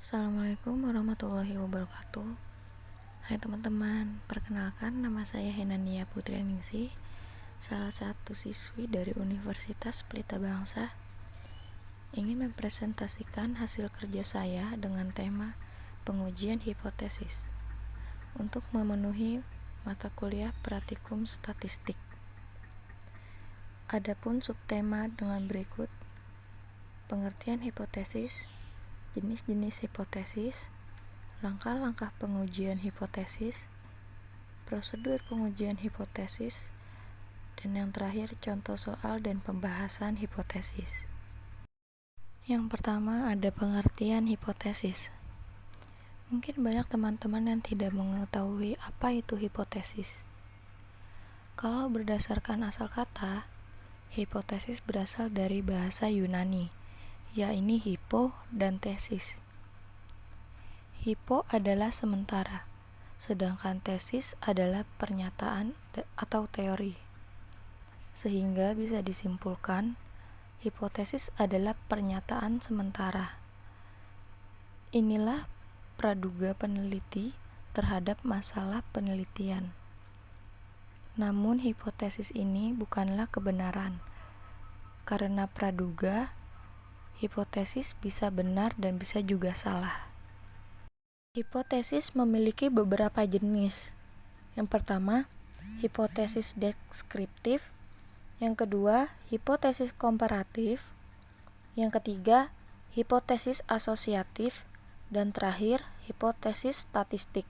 Assalamualaikum warahmatullahi wabarakatuh. Hai teman-teman, perkenalkan nama saya Henania Putri Ningsih, salah satu siswi dari Universitas Pelita Bangsa. Ingin mempresentasikan hasil kerja saya dengan tema pengujian hipotesis untuk memenuhi mata kuliah praktikum statistik. Adapun subtema dengan berikut: pengertian hipotesis, jenis-jenis hipotesis, langkah-langkah pengujian hipotesis, prosedur pengujian hipotesis, dan yang terakhir contoh soal dan pembahasan hipotesis. Yang pertama ada pengertian hipotesis. Mungkin banyak teman-teman yang tidak mengetahui apa itu hipotesis. Kalau berdasarkan asal kata, hipotesis berasal dari bahasa Yunani, yaitu hipo dan tesis. Hipo adalah sementara, sedangkan tesis adalah pernyataan atau teori. Sehingga bisa disimpulkan, hipotesis adalah pernyataan sementara. Inilah praduga peneliti terhadap masalah penelitian. Namun hipotesis ini bukanlah kebenaran. Karena praduga, hipotesis bisa benar dan bisa juga salah. Hipotesis memiliki beberapa jenis. Yang pertama, hipotesis deskriptif. Yang kedua, hipotesis komparatif. Yang ketiga, hipotesis asosiatif. Dan terakhir, hipotesis statistik.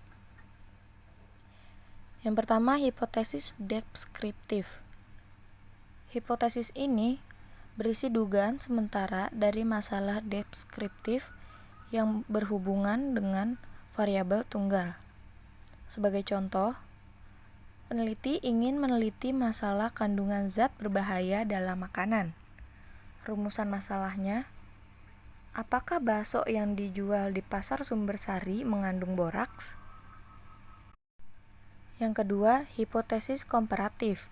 Yang pertama, hipotesis deskriptif. Hipotesis ini berisi dugaan sementara dari masalah deskriptif yang berhubungan dengan variabel tunggal. Sebagai contoh, peneliti ingin meneliti masalah kandungan zat berbahaya dalam makanan. Rumusan masalahnya, apakah bakso yang dijual di pasar Sumbersari mengandung boraks? Yang kedua, hipotesis komparatif.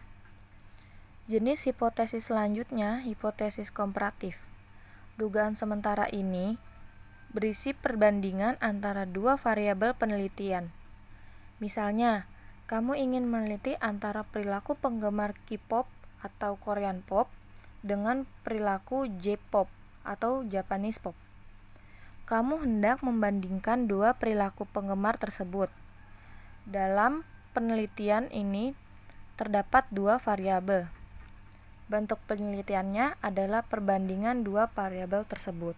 Jenis hipotesis selanjutnya, hipotesis komparatif. Dugaan sementara ini berisi perbandingan antara dua variabel penelitian. Misalnya, kamu ingin meneliti antara perilaku penggemar K-pop atau Korean pop dengan perilaku J-pop atau Japanese pop. Kamu hendak membandingkan dua perilaku penggemar tersebut. Dalam penelitian ini terdapat dua variabel. Bentuk penelitiannya adalah perbandingan dua variabel tersebut.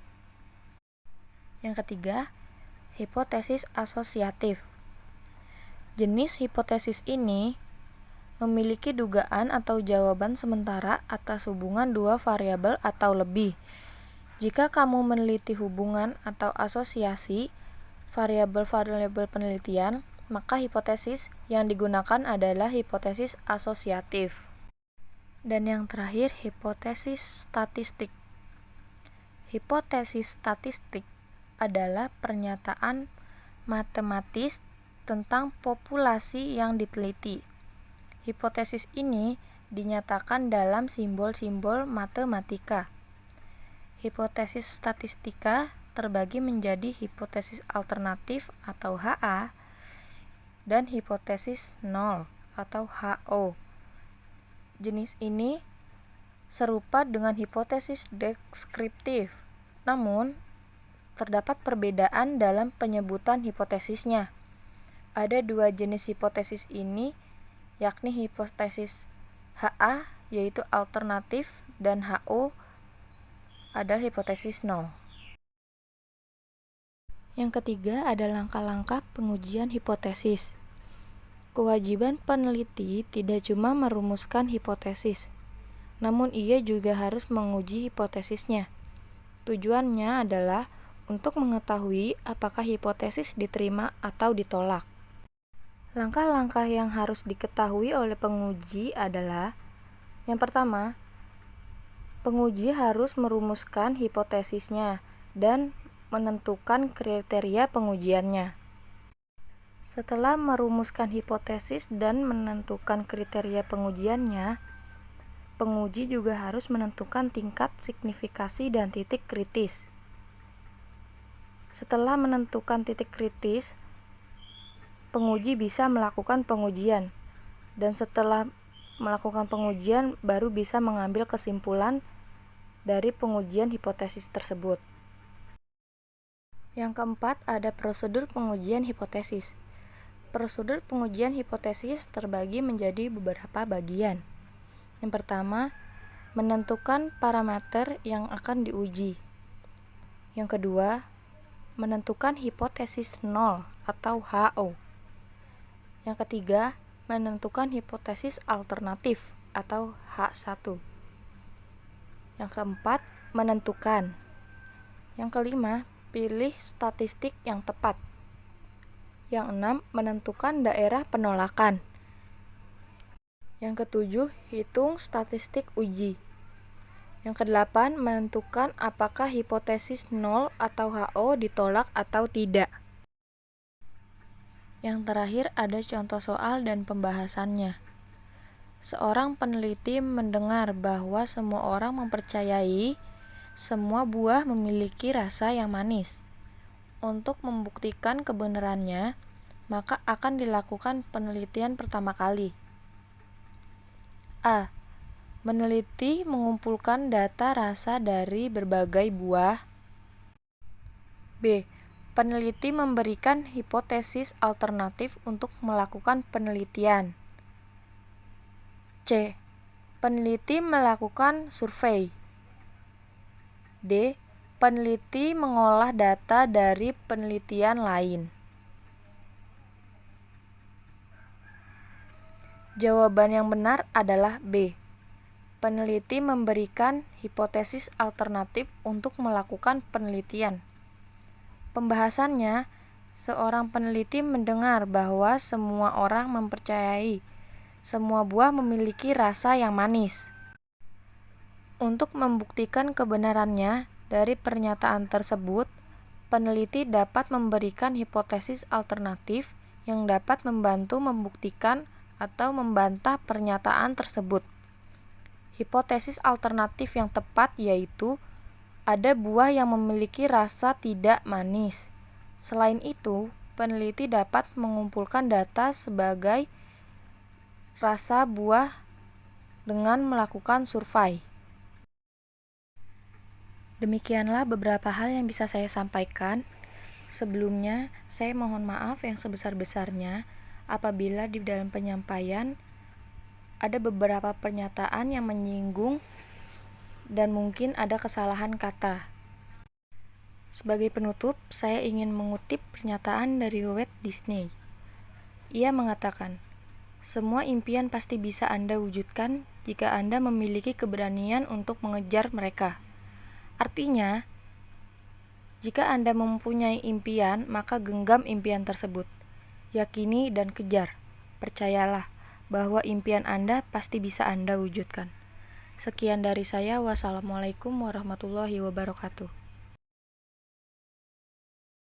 Yang ketiga, hipotesis asosiatif. Jenis hipotesis ini memiliki dugaan atau jawaban sementara atas hubungan dua variabel atau lebih. Jika kamu meneliti hubungan atau asosiasi variabel-variabel penelitian, maka hipotesis yang digunakan adalah hipotesis asosiatif. Dan yang terakhir, hipotesis statistik. Hipotesis statistik adalah pernyataan matematis tentang populasi yang diteliti. Hipotesis ini dinyatakan dalam simbol-simbol matematika. Hipotesis statistika terbagi menjadi hipotesis alternatif atau HA dan hipotesis nol atau HO. Jenis ini serupa dengan hipotesis deskriptif, namun terdapat perbedaan dalam penyebutan hipotesisnya. Ada dua jenis hipotesis ini, yakni hipotesis HA yaitu alternatif dan HO adalah hipotesis nol. Yang ketiga ada langkah-langkah pengujian hipotesis. Kewajiban peneliti tidak cuma merumuskan hipotesis, namun ia juga harus menguji hipotesisnya. Tujuannya adalah untuk mengetahui apakah hipotesis diterima atau ditolak. Langkah-langkah yang harus diketahui oleh penguji adalah: yang pertama, penguji harus merumuskan hipotesisnya dan menentukan kriteria pengujiannya. Setelah merumuskan hipotesis dan menentukan kriteria pengujiannya, penguji juga harus menentukan tingkat signifikasi dan titik kritis. Setelah menentukan titik kritis, penguji bisa melakukan pengujian, dan setelah melakukan pengujian baru bisa mengambil kesimpulan dari pengujian hipotesis tersebut. Yang keempat, ada prosedur pengujian hipotesis. Prosedur pengujian hipotesis terbagi menjadi beberapa bagian. Yang pertama, menentukan parameter yang akan diuji. Yang kedua, menentukan hipotesis nol atau HO. Yang ketiga, menentukan hipotesis alternatif atau H1. Yang keempat, menentukan. Yang kelima, pilih statistik yang tepat. Yang enam, menentukan daerah penolakan. Yang ketujuh, hitung statistik uji. Yang kedelapan, menentukan apakah hipotesis nol atau HO ditolak atau tidak. Yang terakhir, ada contoh soal dan pembahasannya. Seorang peneliti mendengar bahwa semua orang mempercayai semua buah memiliki rasa yang manis. Untuk membuktikan kebenarannya, maka akan dilakukan penelitian pertama kali. A. Meneliti mengumpulkan data rasa dari berbagai buah. B. Peneliti memberikan hipotesis alternatif untuk melakukan penelitian. C. Peneliti melakukan survei. D. Peneliti mengolah data dari penelitian lain. Jawaban yang benar adalah B. Peneliti memberikan hipotesis alternatif untuk melakukan penelitian. Pembahasannya, seorang peneliti mendengar bahwa semua orang mempercayai semua buah memiliki rasa yang manis. Untuk membuktikan kebenarannya dari pernyataan tersebut, peneliti dapat memberikan hipotesis alternatif yang dapat membantu membuktikan atau membantah pernyataan tersebut. Hipotesis alternatif yang tepat yaitu ada buah yang memiliki rasa tidak manis. Selain itu, peneliti dapat mengumpulkan data sebagai rasa buah dengan melakukan survei. Demikianlah beberapa hal yang bisa saya sampaikan. Sebelumnya, saya mohon maaf yang sebesar-besarnya apabila di dalam penyampaian ada beberapa pernyataan yang menyinggung dan mungkin ada kesalahan kata. Sebagai penutup, saya ingin mengutip pernyataan dari Walt Disney. Ia mengatakan, "Semua impian pasti bisa Anda wujudkan jika Anda memiliki keberanian untuk mengejar mereka." Artinya, jika Anda mempunyai impian, maka genggam impian tersebut. Yakini dan kejar. Percayalah bahwa impian Anda pasti bisa Anda wujudkan. Sekian dari saya. Wassalamualaikum warahmatullahi wabarakatuh.